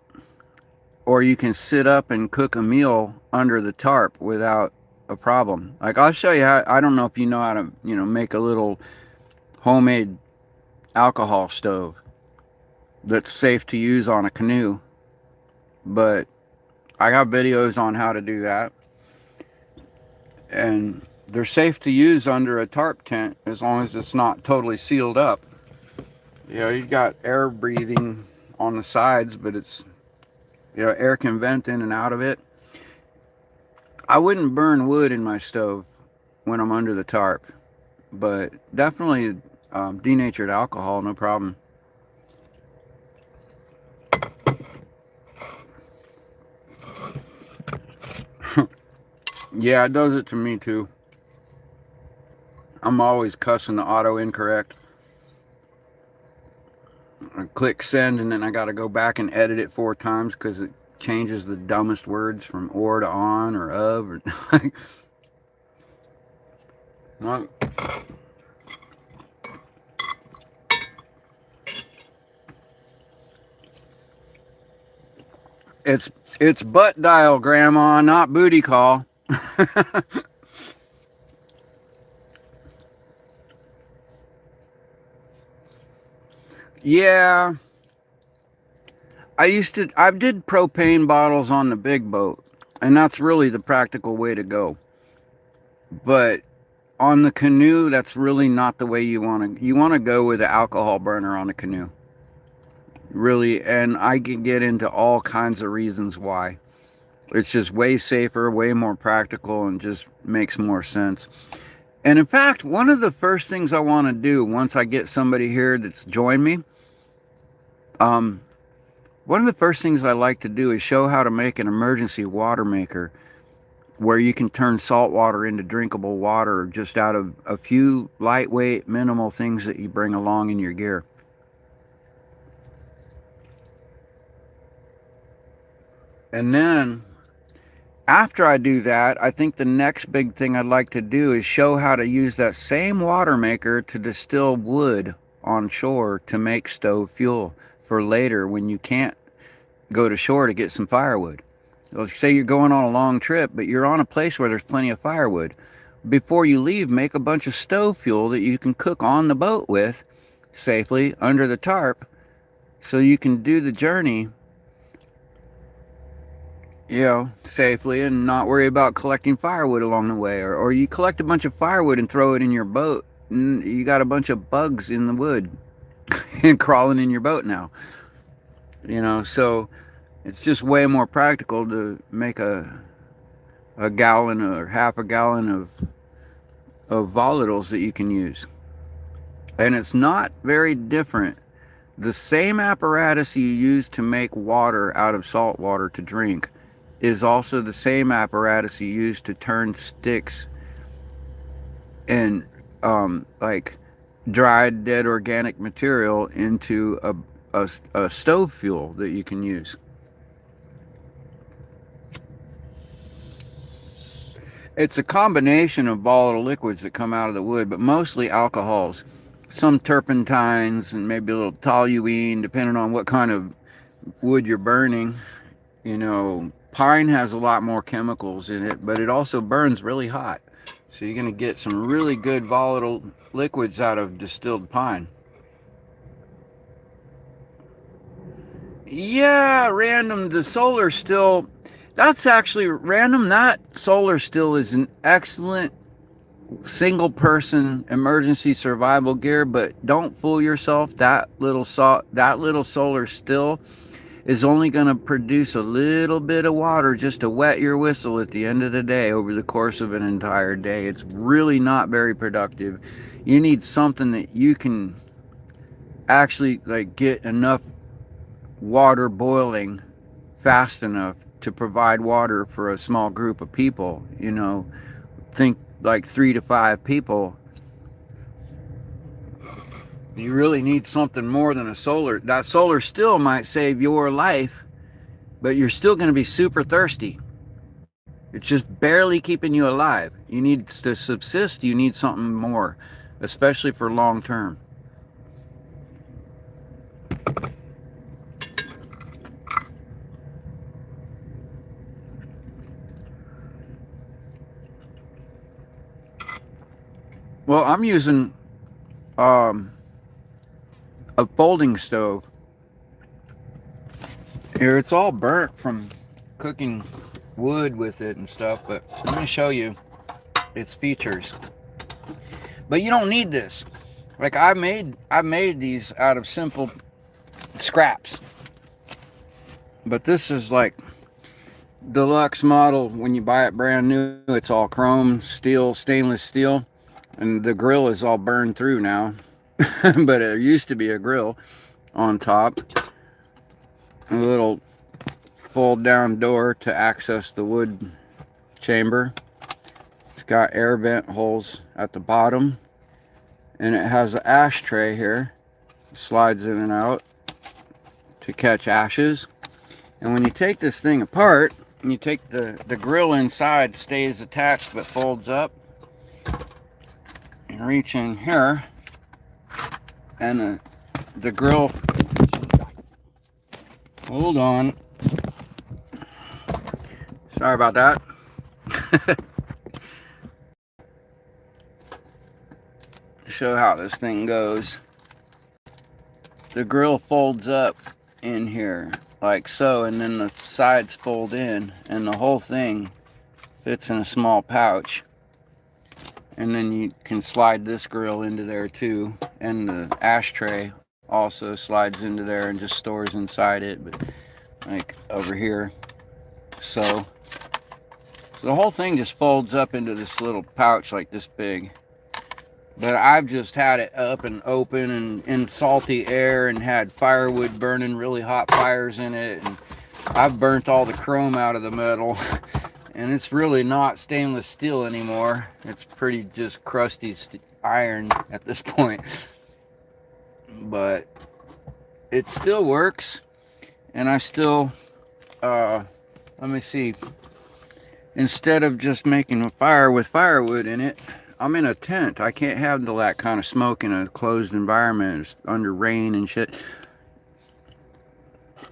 or you can sit up and cook a meal under the tarp without a problem. Like, I'll show you how. I don't know if you know how to, make a little homemade alcohol stove that's safe to use on a canoe, but I got videos on how to do that, and they're safe to use under a tarp tent as long as it's not totally sealed up. You got air breathing on the sides, but it's, air can vent in and out of it. I wouldn't burn wood in my stove when I'm under the tarp, but definitely denatured alcohol, no problem. Yeah, it does it to me too. I'm always cussing the auto incorrect. I click send and then I got to go back and edit it 4 times because it changes the dumbest words from or to on or of, or well, it's butt dial, Grandma, not booty call. Yeah, I did propane bottles on the big boat, and that's really the practical way to go. But on the canoe, that's really not the way you want to. You want to go with an alcohol burner on a canoe. Really, and I can get into all kinds of reasons why. It's just way safer, way more practical, and just makes more sense. And in fact, one of the first things I want to do once I get somebody here that's joined me, one of the first things I like to do is show how to make an emergency water maker where you can turn salt water into drinkable water just out of a few lightweight, minimal things that you bring along in your gear. And then after I do that, I think the next big thing I'd like to do is show how to use that same water maker to distill wood on shore to make stove fuel for later when you can't go to shore to get some firewood. Let's say you're going on a long trip, but you're on a place where there's plenty of firewood. Before you leave, make a bunch of stove fuel that you can cook on the boat with safely under the tarp, so you can do the journey, safely, and not worry about collecting firewood along the way. Or you collect a bunch of firewood and throw it in your boat, and you got a bunch of bugs in the wood and crawling in your boat now. So it's just way more practical to make a gallon or half a gallon of volatiles that you can use. And it's not very different. The same apparatus you use to make water out of salt water to drink is also the same apparatus you use to turn sticks and like dried dead organic material into a stove fuel that you can use. It's a combination of volatile liquids that come out of the wood, but mostly alcohols. Some turpentines and maybe a little toluene, depending on what kind of wood you're burning. You know, pine has a lot more chemicals in it, but it also burns really hot. So you're going to get some really good volatile liquids out of distilled pine. Yeah, random. The solar still, that's actually random. That solar still is an excellent single person emergency survival gear, but don't fool yourself. That little solar still is only going to produce a little bit of water just to wet your whistle at the end of the day over the course of an entire day. It's really not very productive. You need something that you can actually like get enough water boiling fast enough to provide water for a small group of people. You know, think like 3 to 5 people. You really need something more than a solar. That solar still might save your life, but you're still going to be super thirsty. It's just barely keeping you alive. You need to subsist. You need something more, especially for long term. Well, I'm using a folding stove. Here, it's all burnt from cooking wood with it and stuff, but I'm going to show you its features. But you don't need this. Like I made these out of simple scraps. But this is like deluxe model. When you buy it brand new, it's all chrome, steel, stainless steel. And the grill is all burned through now. But it used to be a grill on top. A little fold down door to access the wood chamber. It's got air vent holes at the bottom. And it has an ashtray here. It slides in and out to catch ashes. And when you take this thing apart, and you take the grill inside, stays attached but folds up. And reach in here, and the grill, hold on, sorry about that. Show how this thing goes. The grill folds up in here like so, and then the sides fold in, and the whole thing fits in a small pouch. And then you can slide this grill into there too, and the ashtray also slides into there and just stores inside it, but like over here. So the whole thing just folds up into this little pouch like this big. But I've just had it up and open and in salty air and had firewood burning really hot fires in it, and I've burnt all the chrome out of the metal. And it's really not stainless steel anymore. It's pretty just crusty iron at this point. But it still works. And I still, let me see. Instead of just making a fire with firewood in it, I'm in a tent. I can't handle that kind of smoke in a closed environment. It's under rain and shit.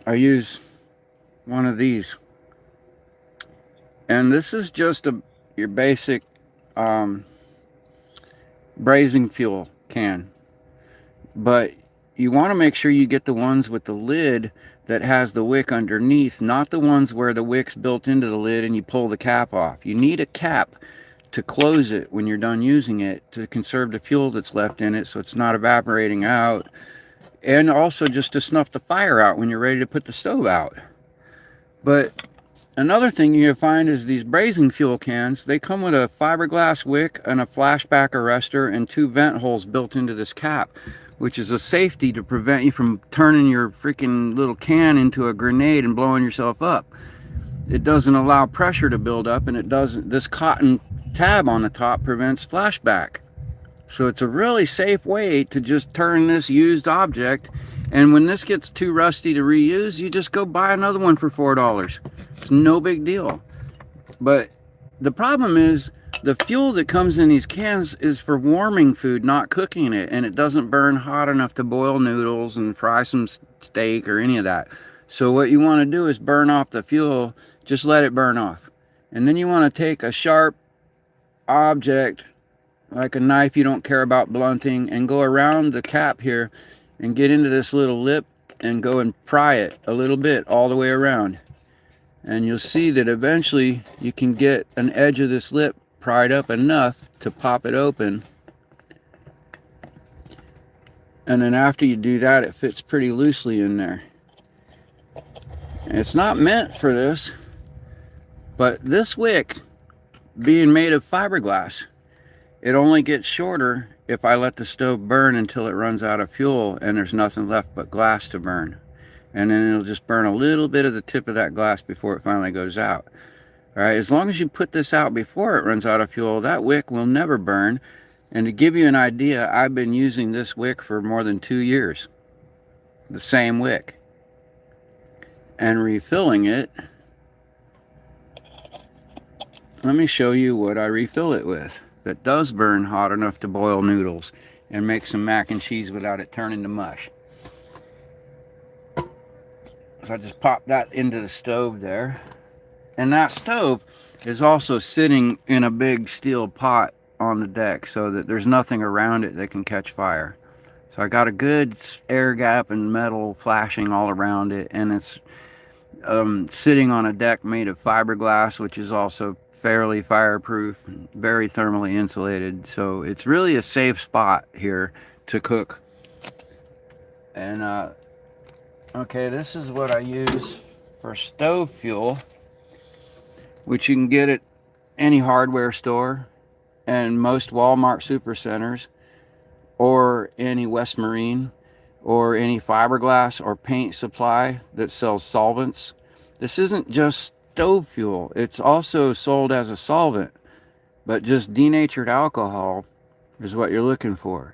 I use one of these. And this is just your basic braising fuel can. But you want to make sure you get the ones with the lid that has the wick underneath, not the ones where the wick's built into the lid and you pull the cap off. You need a cap to close it when you're done using it to conserve the fuel that's left in it so it's not evaporating out. And also just to snuff the fire out when you're ready to put the stove out. But another thing you'll find is these braising fuel cans, they come with a fiberglass wick and a flashback arrestor and 2 vent holes built into this cap, which is a safety to prevent you from turning your freaking little can into a grenade and blowing yourself up. It doesn't allow pressure to build up, and it doesn't, this cotton tab on the top prevents flashback. So it's a really safe way to just turn this used object, and when this gets too rusty to reuse, you just go buy another one for $4. It's no big deal. But the problem is the fuel that comes in these cans is for warming food, not cooking it, and it doesn't burn hot enough to boil noodles and fry some steak or any of that. So what you want to do is burn off the fuel, just let it burn off. And then you want to take a sharp object, like a knife you don't care about blunting, and go around the cap here and get into this little lip and go and pry it a little bit all the way around. And you'll see that eventually you can get an edge of this lip pried up enough to pop it open. And then after you do that, it fits pretty loosely in there. And it's not meant for this, but this wick, being made of fiberglass, it only gets shorter if I let the stove burn until it runs out of fuel and there's nothing left but glass to burn. And then it'll just burn a little bit of the tip of that glass before it finally goes out. All right, as long as you put this out before it runs out of fuel, that wick will never burn. And to give you an idea, I've been using this wick for more than 2 years. The same wick. And refilling it, let me show you what I refill it with that does burn hot enough to boil noodles and make some mac and cheese without it turning to mush. So I just pop that into the stove there. And that stove is also sitting in a big steel pot on the deck so that there's nothing around it that can catch fire. So I got a good air gap and metal flashing all around it, and it's sitting on a deck made of fiberglass, which is also fairly fireproof, very thermally insulated. So it's really a safe spot here to cook. And okay, this is what I use for stove fuel, which you can get at any hardware store and most Walmart supercenters, or any West Marine, or any fiberglass or paint supply that sells solvents. This isn't just stove fuel, it's also sold as a solvent, but just denatured alcohol is what you're looking for.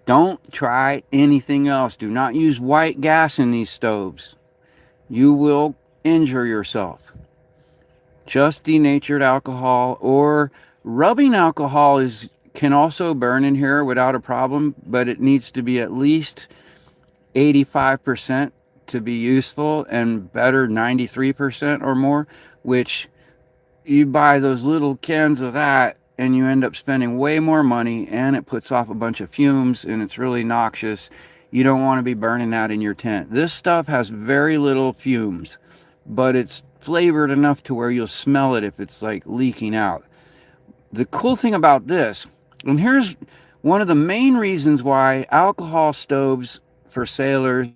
Don't try anything else. Do not use white gas in these stoves. You will injure yourself. Just denatured alcohol, or rubbing alcohol can also burn in here without a problem, but it needs to be at least 85% to be useful, and better 93% or more, which you buy those little cans of that and you end up spending way more money, and it puts off a bunch of fumes and it's really noxious. You don't want to be burning that in your tent. This stuff has very little fumes, but it's flavored enough to where you'll smell it if it's like leaking out. The cool thing about this, and here's one of the main reasons why alcohol stoves for sailors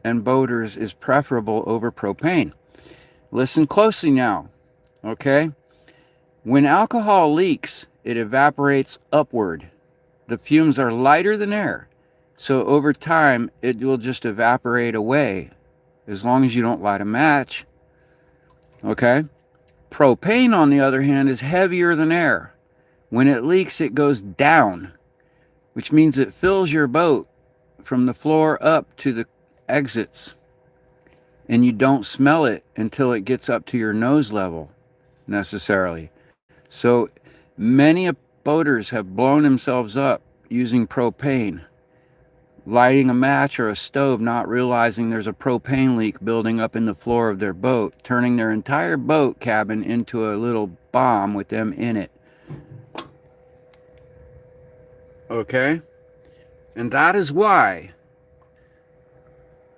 and boaters is preferable over propane. Listen closely now, okay? When alcohol leaks, it evaporates upward. The fumes are lighter than air, so over time it will just evaporate away as long as you don't light a match, okay? Propane, on the other hand, is heavier than air. When it leaks, it goes down, which means it fills your boat from the floor up to the exits, and you don't smell it until it gets up to your nose level necessarily. So many boaters have blown themselves up using propane, lighting a match or a stove, not realizing there's a propane leak building up in the floor of their boat, turning their entire boat cabin into a little bomb with them in it. Okay? And that is why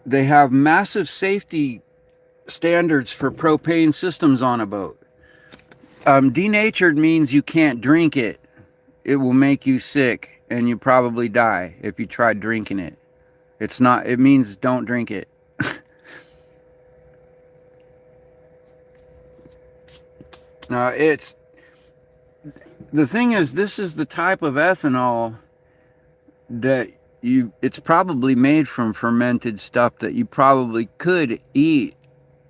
they have massive safety standards for propane systems on a boat. Denatured means you can't drink it. It will make you sick and you probably die if you try drinking it. It means don't drink it. The thing is, this is the type of ethanol that it's probably made from fermented stuff that you probably could eat,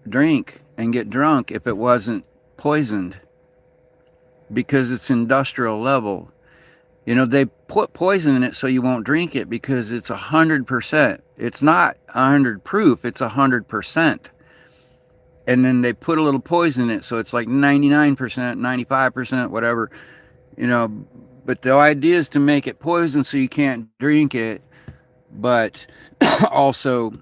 drink, and get drunk if it wasn't poisoned, because it's industrial level. You know, they put poison in it so you won't drink it because it's 100%. It's not 100 proof, it's 100%. and then they put a little poison in it, so it's like 99%, 95%, whatever, you know. But the idea is to make it poison so you can't drink it, but also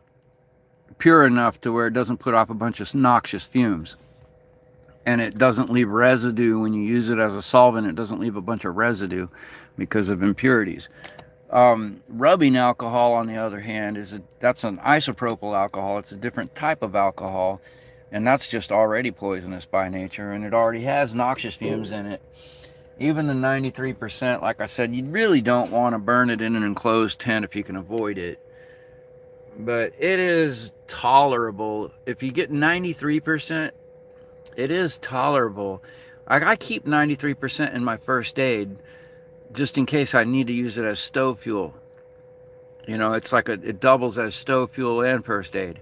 pure enough to where it doesn't put off a bunch of noxious fumes. And it doesn't leave residue when you use it as a solvent. It doesn't leave a bunch of residue because of impurities. Rubbing alcohol, on the other hand, that's an isopropyl alcohol. It's a different type of alcohol, and that's just already poisonous by nature, and it already has noxious fumes in it. Even the 93%, like I said, you really don't want to burn it in an enclosed tent if you can avoid it. But it is tolerable. If you get 93%, it is tolerable. I keep 93% in my first aid, just in case I need to use it as stove fuel. You know, it's like it doubles as stove fuel and first aid.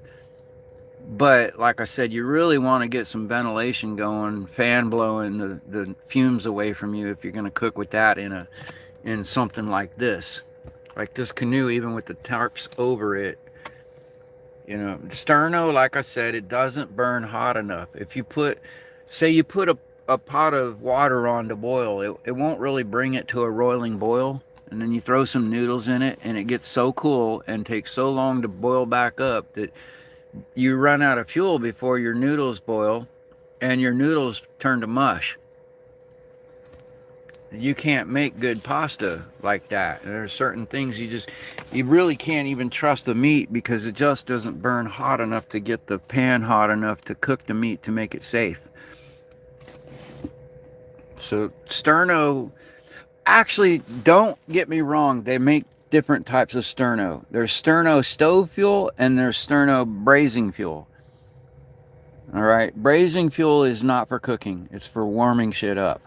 But like I said, you really want to get some ventilation going, fan blowing the fumes away from you if you're going to cook with that in something like this canoe, even with the tarps over it. You know, sterno, like I said, it doesn't burn hot enough. If you put, say you put a pot of water on to boil, it won't really bring it to a roiling boil. And then you throw some noodles in it, and it gets so cool and takes so long to boil back up that you run out of fuel before your noodles boil, and your noodles turn to mush. You can't make good pasta like that. There are certain things you really can't even trust the meat, because it just doesn't burn hot enough to get the pan hot enough to cook the meat to make it safe. So sterno, actually, don't get me wrong, they make different types of sterno. There's sterno stove fuel and there's sterno braising fuel. All right, braising fuel is not for cooking, it's for warming shit up.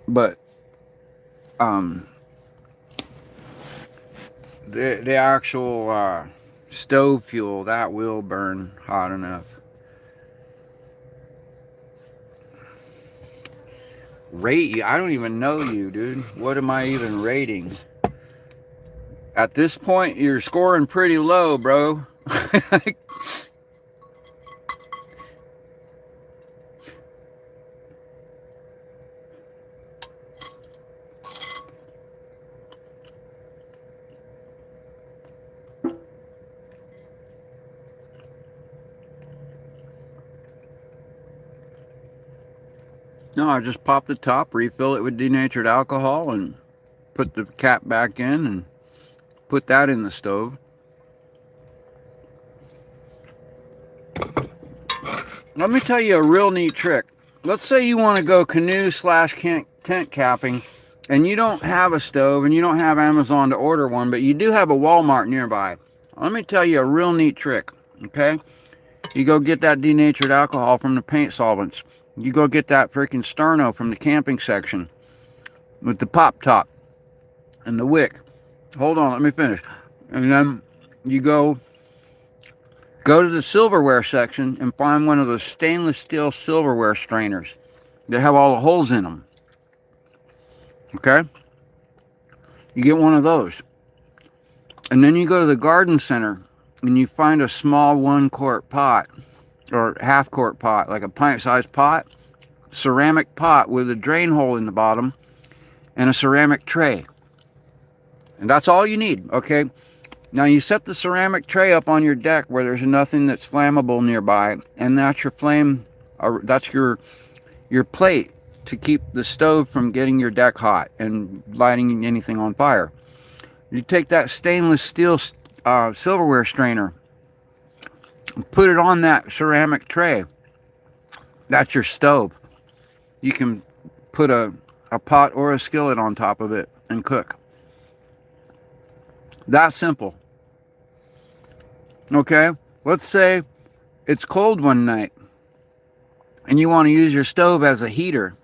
But the actual stove fuel, that will burn hot enough. Rate you? I don't even know you, dude. What am I even rating? At this point, you're scoring pretty low, bro. No, I just pop the top, refill it with denatured alcohol, and put the cap back in and put that in the stove. Let me tell you a real neat trick. Let's say you want to go canoe / tent camping, and you don't have a stove and you don't have Amazon to order one, but you do have a Walmart nearby. Let me tell you a real neat trick, okay? You go get that denatured alcohol from the paint solvents. You go get that freaking sterno from the camping section with the pop top and the wick. Hold on, let me finish. And then you go to the silverware section and find one of those stainless steel silverware strainers that have all the holes in them. Okay? You get one of those. And then you go to the garden center and you find a small 1-quart pot or half-quart pot, like a pint-sized pot, ceramic pot with a drain hole in the bottom and a ceramic tray. And that's all you need, okay? Now you set the ceramic tray up on your deck where there's nothing that's flammable nearby, and that's your flame, or that's your plate to keep the stove from getting your deck hot and lighting anything on fire. You take that stainless steel silverware strainer, put it on that ceramic tray. That's your stove. You can put a pot or a skillet on top of it and cook. That simple. Okay, let's say it's cold one night and you want to use your stove as a heater.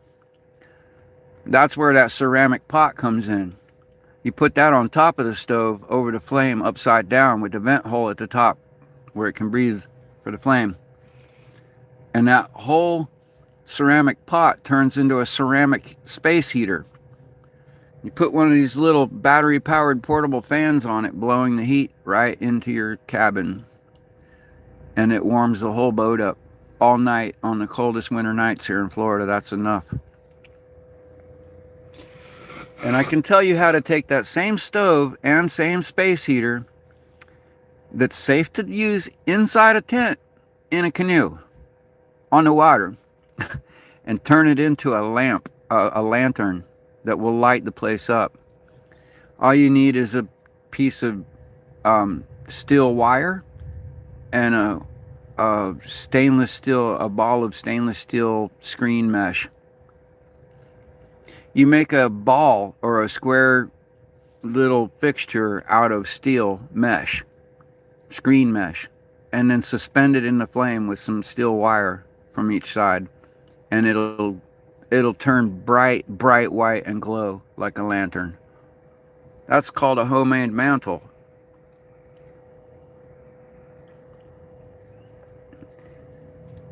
That's where that ceramic pot comes in. You put that on top of the stove over the flame upside down with the vent hole at the top where it can breathe for the flame. And that whole ceramic pot turns into a ceramic space heater. You put one of these little battery powered portable fans on it, blowing the heat right into your cabin. and it warms the whole boat up all night on the coldest winter nights here in Florida. That's enough. And I can tell you how to take that same stove and same space heater that's safe to use inside a tent in a canoe on the water and turn it into a lamp, a lantern that will light the place up. All you need is a piece of steel wire and a ball of stainless steel screen mesh. You make a ball or a square little fixture out of steel mesh, screen mesh, and then suspend it in the flame with some steel wire from each side, and it'll turn bright white and glow like a lantern. That's called a homemade mantle.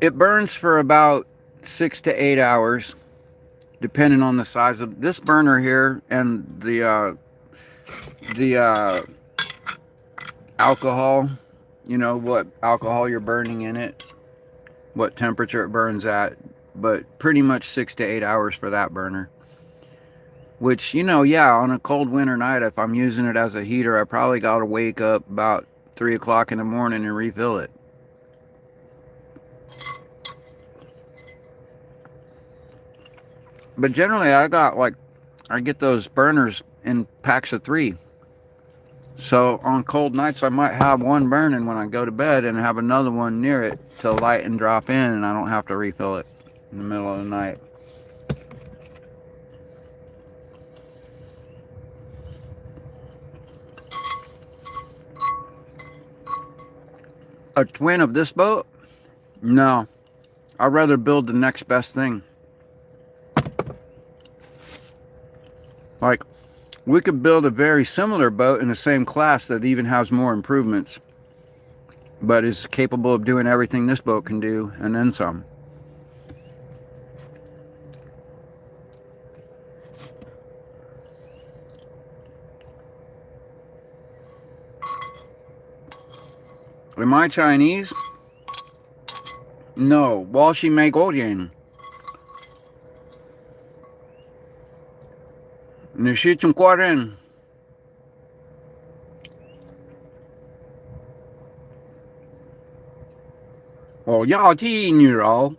It burns for about 6 to 8 hours, depending on the size of this burner here and the alcohol. You know what alcohol you're burning in it, what temperature it burns at, but pretty much 6 to 8 hours for that burner. Which, you know, yeah, on a cold winter night, if I'm using it as a heater, I probably got to wake up about 3 o'clock in the morning and refill it. But generally, I get those burners in packs of 3. So on cold nights, I might have one burning when I go to bed and have another one near it to light and drop in, and I don't have to refill it in the middle of the night. A twin of this boat? No. I'd rather build the next best thing. Like, we could build a very similar boat in the same class that even has more improvements, but is capable of doing everything this boat can do, and then some. Am I Chinese? No. 我是美国人。你是中国人。我要吃牛肉。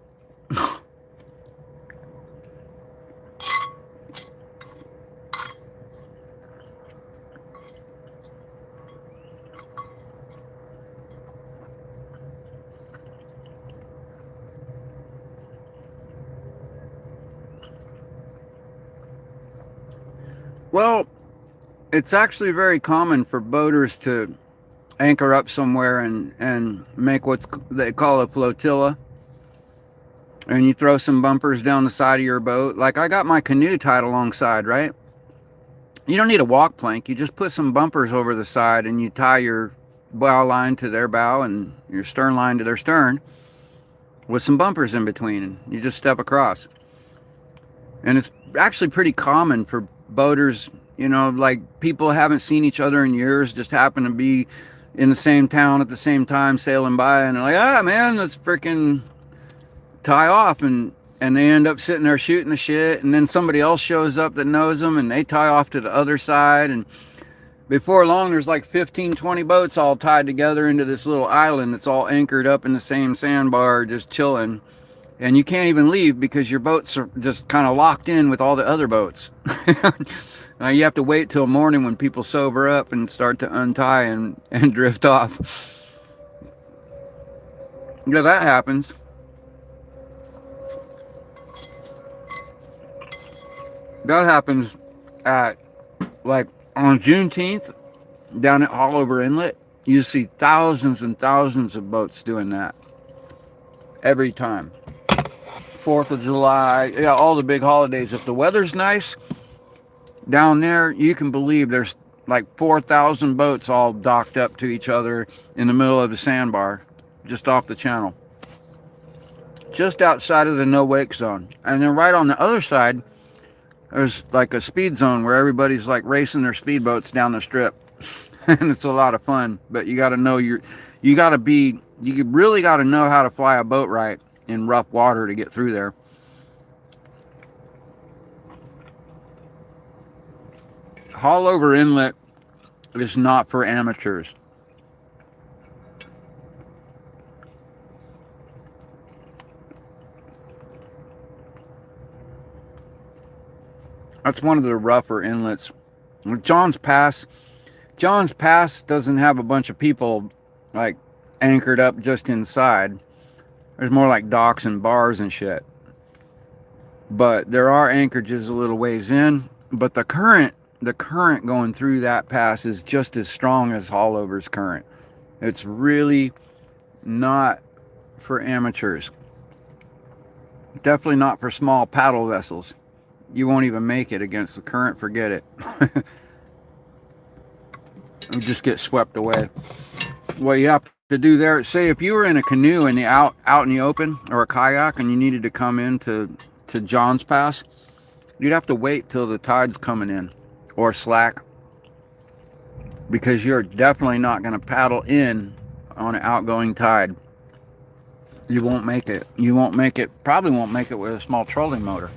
Well, it's actually very common for boaters to anchor up somewhere and make what they call a flotilla. And you throw some bumpers down the side of your boat. Like I got my canoe tied alongside, right? You don't need a walk plank. You just put some bumpers over the side and you tie your bow line to their bow and your stern line to their stern with some bumpers in between, and you just step across. And it's actually pretty common for boaters, you know, like people haven't seen each other in years, just happen to be in the same town at the same time sailing by, and they're like, ah man, let's freaking tie off, and they end up sitting there shooting the shit, and then somebody else shows up that knows them and they tie off to the other side, and before long there's like 15-20 boats all tied together into this little island that's all anchored up in the same sandbar just chilling. And you can't even leave because your boats are just kind of locked in with all the other boats. Now you have to wait till morning when people sober up and start to untie and drift off. Yeah, that happens. That happens at, like, on Juneteenth down at Hollover Inlet. You see thousands and thousands of boats doing that every time. 4th of July, yeah, all the big holidays. If the weather's nice down there, you can believe there's like 4,000 boats all docked up to each other in the middle of the sandbar, just off the channel, just outside of the no wake zone. And then right on the other side, there's like a speed zone where everybody's like racing their speedboats down the strip. And it's a lot of fun, but you got to know you got to be You really got to know how to fly a boat right in rough water to get through there. Haulover Inlet is not for amateurs. That's one of the rougher inlets. John's Pass doesn't have a bunch of people like anchored up just inside. There's more like docks and bars and shit. But there are anchorages a little ways in. But the current going through that pass is just as strong as Haulover's current. It's really not for amateurs. Definitely not for small paddle vessels. You won't even make it against the current. Forget it. You just get swept away. What you have to do there, say if you were in a canoe and out in the open, or a kayak, and you needed to come into John's Pass, you'd have to wait till the tide's coming in or slack, because you're definitely not going to paddle in on an outgoing tide. You won't make it. Probably won't make it with a small trolling motor.